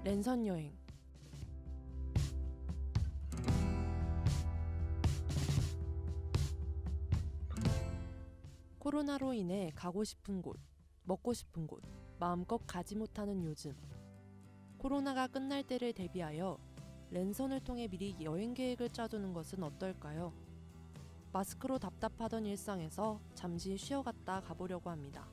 랜선 여행. 코로나로 인해 가고 싶은 곳, 먹고 싶은 곳, 마음껏 가지 못하는 요즘. 코로나가 끝날 때를 대비하여 랜선을 통해 미리 여행 계획을 짜두는 것은 어떨까요? 마스크로 답답하던 일상에서 잠시 쉬어갔다 가보려고 합니다.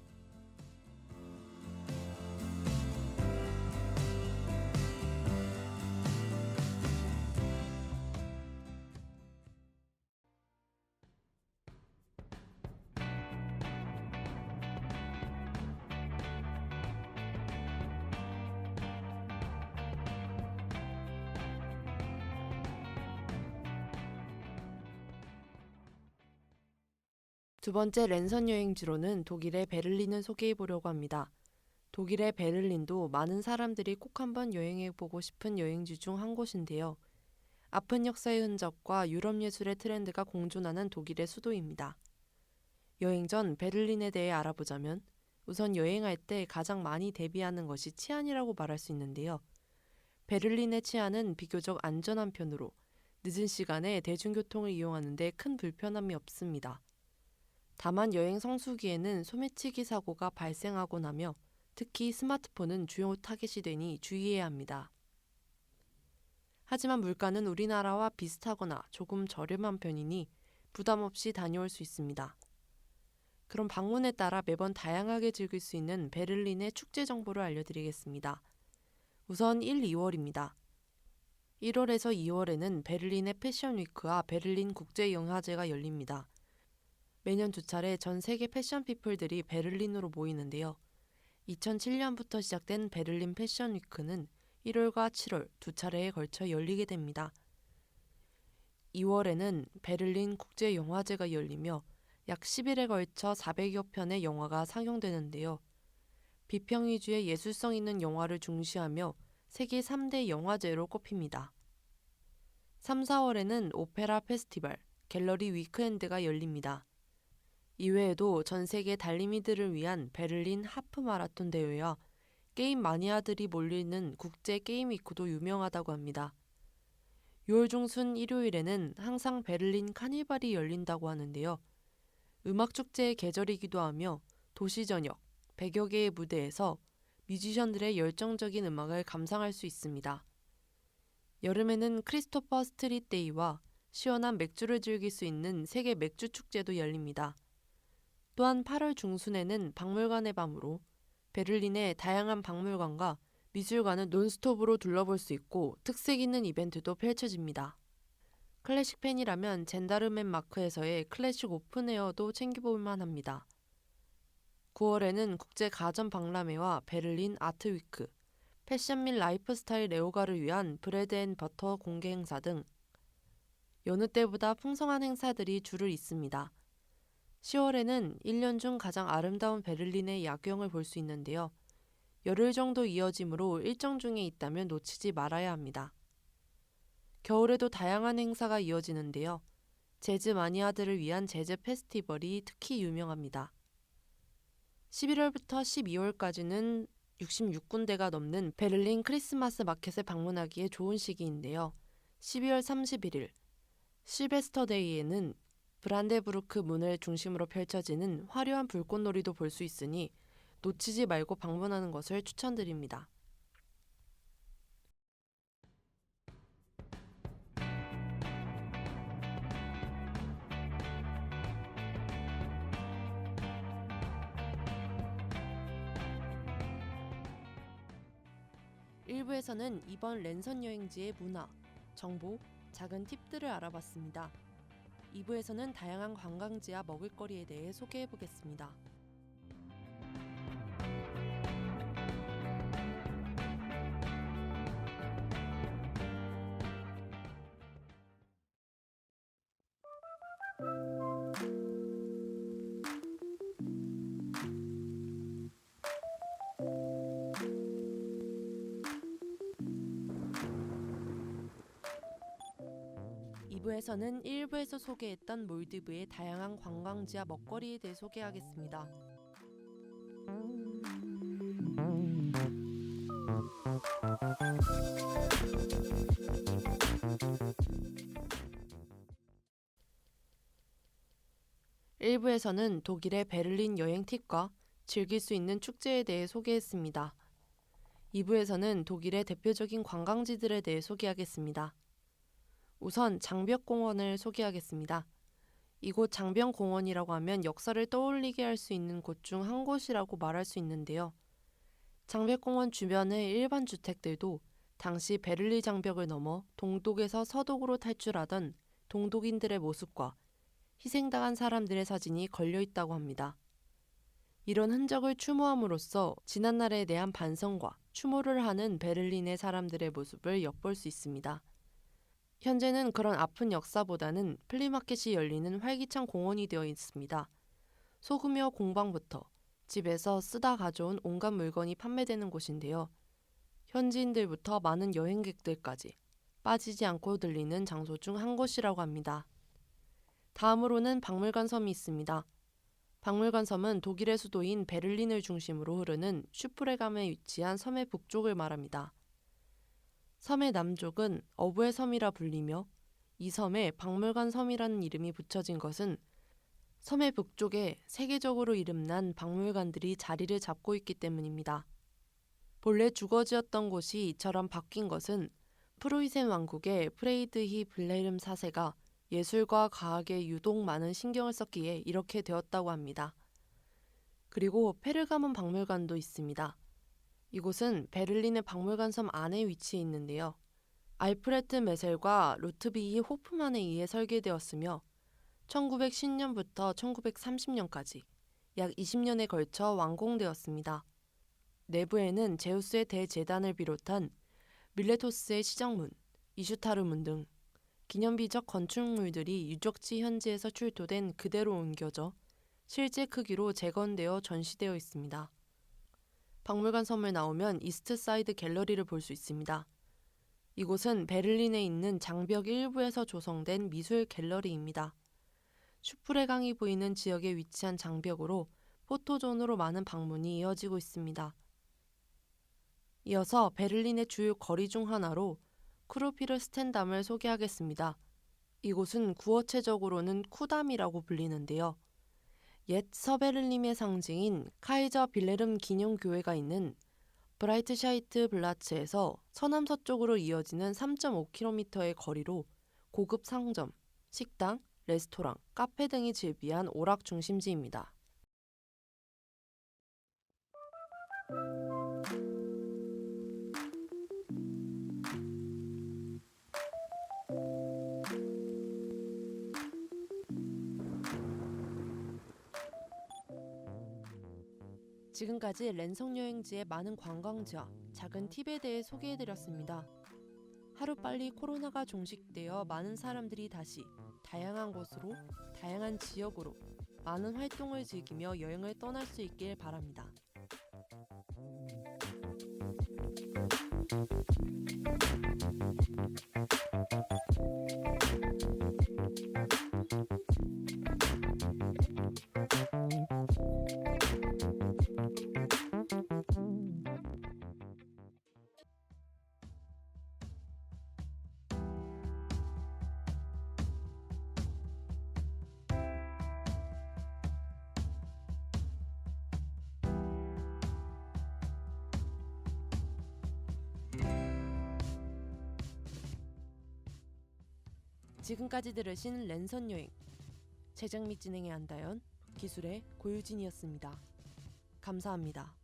두 번째 랜선 여행지로는 독일의 베를린을 소개해 보려고 합니다. 독일의 베를린도 많은 사람들이 꼭 한번 여행해 보고 싶은 여행지 중 한 곳인데요. 아픈 역사의 흔적과 유럽 예술의 트렌드가 공존하는 독일의 수도입니다. 여행 전 베를린에 대해 알아보자면 우선 여행할 때 가장 많이 대비하는 것이 치안이라고 말할 수 있는데요. 베를린의 치안은 비교적 안전한 편으로 늦은 시간에 대중교통을 이용하는 데 큰 불편함이 없습니다. 다만 여행 성수기에는 소매치기 사고가 발생하곤 하며 특히 스마트폰은 주요 타겟이 되니 주의해야 합니다. 하지만 물가는 우리나라와 비슷하거나 조금 저렴한 편이니 부담 없이 다녀올 수 있습니다. 그럼 방문에 따라 매번 다양하게 즐길 수 있는 베를린의 축제 정보를 알려드리겠습니다. 우선 1, 2월입니다. 1월에서 2월에는 베를린의 패션 위크와 베를린 국제영화제가 열립니다. 매년 두 차례 전 세계 패션 피플들이 베를린으로 모이는데요. 2007년부터 시작된 베를린 패션 위크는 1월과 7월 두 차례에 걸쳐 열리게 됩니다. 2월에는 베를린 국제영화제가 열리며 약 10일에 걸쳐 400여 편의 영화가 상영되는데요. 비평 위주의 예술성 있는 영화를 중시하며 세계 3대 영화제로 꼽힙니다. 3, 4월에는 오페라 페스티벌, 갤러리 위크엔드가 열립니다. 이외에도 전 세계 달리미들을 위한 베를린 하프 마라톤 대회와 게임 마니아들이 몰리는 국제 게임 위크도 유명하다고 합니다. 6월 중순 일요일에는 항상 베를린 카니발이 열린다고 하는데요. 음악 축제의 계절이기도 하며 도시 저녁 100여 개의 무대에서 뮤지션들의 열정적인 음악을 감상할 수 있습니다. 여름에는 크리스토퍼 스트릿 데이와 시원한 맥주를 즐길 수 있는 세계 맥주 축제도 열립니다. 또한 8월 중순에는 박물관의 밤으로 베를린의 다양한 박물관과 미술관을 논스톱으로 둘러볼 수 있고 특색 있는 이벤트도 펼쳐집니다. 클래식 팬이라면 젠다르맨 마크에서의 클래식 오픈에어도 챙겨볼만 합니다. 9월에는 국제 가전 박람회와 베를린 아트 위크, 패션 및 라이프스타일 레오가를 위한 브레드 앤 버터 공개 행사 등 여느 때보다 풍성한 행사들이 줄을 잇습니다. 10월에는 1년 중 가장 아름다운 베를린의 야경을 볼 수 있는데요. 열흘 정도 이어지므로 일정 중에 있다면 놓치지 말아야 합니다. 겨울에도 다양한 행사가 이어지는데요. 재즈 마니아들을 위한 재즈 페스티벌이 특히 유명합니다. 11월부터 12월까지는 66군데가 넘는 베를린 크리스마스 마켓을 방문하기에 좋은 시기인데요. 12월 31일 실베스터 데이에는 브란데부르크 문을 중심으로 펼쳐지는 화려한 불꽃놀이도 볼 수 있으니 놓치지 말고 방문하는 것을 추천드립니다. 일부에서는 이번 랜선 여행지의 문화, 정보, 작은 팁들을 알아봤습니다. 2부에서는 다양한 관광지와 먹을거리에 대해 소개해보겠습니다. 부에서는 1부에서 소개했던 몰디브의 다양한 관광지와 먹거리에 대해 소개하겠습니다. 1부에서는 독일의 베를린 여행 팁과 즐길 수 있는 축제에 대해 소개했습니다. 2부에서는 독일의 대표적인 관광지들에 대해 소개하겠습니다. 우선 장벽공원을 소개하겠습니다. 이곳 장벽공원이라고 하면 역사를 떠올리게 할 수 있는 곳 중 한 곳이라고 말할 수 있는데요. 장벽공원 주변의 일반 주택들도 당시 베를린 장벽을 넘어 동독에서 서독으로 탈출하던 동독인들의 모습과 희생당한 사람들의 사진이 걸려 있다고 합니다. 이런 흔적을 추모함으로써 지난날에 대한 반성과 추모를 하는 베를린의 사람들의 모습을 엿볼 수 있습니다. 현재는 그런 아픈 역사보다는 플리마켓이 열리는 활기찬 공원이 되어 있습니다. 소규모 공방부터 집에서 쓰다 가져온 온갖 물건이 판매되는 곳인데요. 현지인들부터 많은 여행객들까지 빠지지 않고 들리는 장소 중 한 곳이라고 합니다. 다음으로는 박물관 섬이 있습니다. 박물관 섬은 독일의 수도인 베를린을 중심으로 흐르는 슈프레감에 위치한 섬의 북쪽을 말합니다. 섬의 남쪽은 어부의 섬이라 불리며 이 섬에 박물관 섬이라는 이름이 붙여진 것은 섬의 북쪽에 세계적으로 이름난 박물관들이 자리를 잡고 있기 때문입니다. 본래 주거지였던 곳이 이처럼 바뀐 것은 프로이센 왕국의 프레이드히 빌헬름 4세가 예술과 과학에 유독 많은 신경을 썼기에 이렇게 되었다고 합니다. 그리고 페르가몬 박물관도 있습니다. 이곳은 베를린의 박물관 섬 안에 위치해 있는데요. 알프레트 메셀과 루트비히 호프만에 의해 설계되었으며 1910년부터 1930년까지 약 20년에 걸쳐 완공되었습니다. 내부에는 제우스의 대제단을 비롯한 밀레토스의 시정문, 이슈타르문 등 기념비적 건축물들이 유적지 현지에서 출토된 그대로 옮겨져 실제 크기로 재건되어 전시되어 있습니다. 박물관 섬을 나오면 이스트사이드 갤러리를 볼 수 있습니다. 이곳은 베를린에 있는 장벽 일부에서 조성된 미술 갤러리입니다. 슈프레강이 보이는 지역에 위치한 장벽으로 포토존으로 많은 방문이 이어지고 있습니다. 이어서 베를린의 주요 거리 중 하나로 크루피르스텐담을 소개하겠습니다. 이곳은 구어체적으로는 쿠담이라고 불리는데요. 옛 서베를린의 상징인 카이저 빌헤름 기념교회가 있는 브라이트샤이트 블라츠에서 서남서쪽으로 이어지는 3.5km의 거리로 고급 상점, 식당, 레스토랑, 카페 등이 즐비한 오락 중심지입니다. 지금까지 랜선 여행지의 많은 관광지와 작은 팁에 대해 소개해드렸습니다. 하루빨리 코로나가 종식되어 많은 사람들이 다시 다양한 곳으로, 다양한 지역으로 많은 활동을 즐기며 여행을 떠날 수 있길 바랍니다. 지금까지 들으신 랜선 여행, 제작 및 진행의 안다연, 기술의 고유진이었습니다. 감사합니다.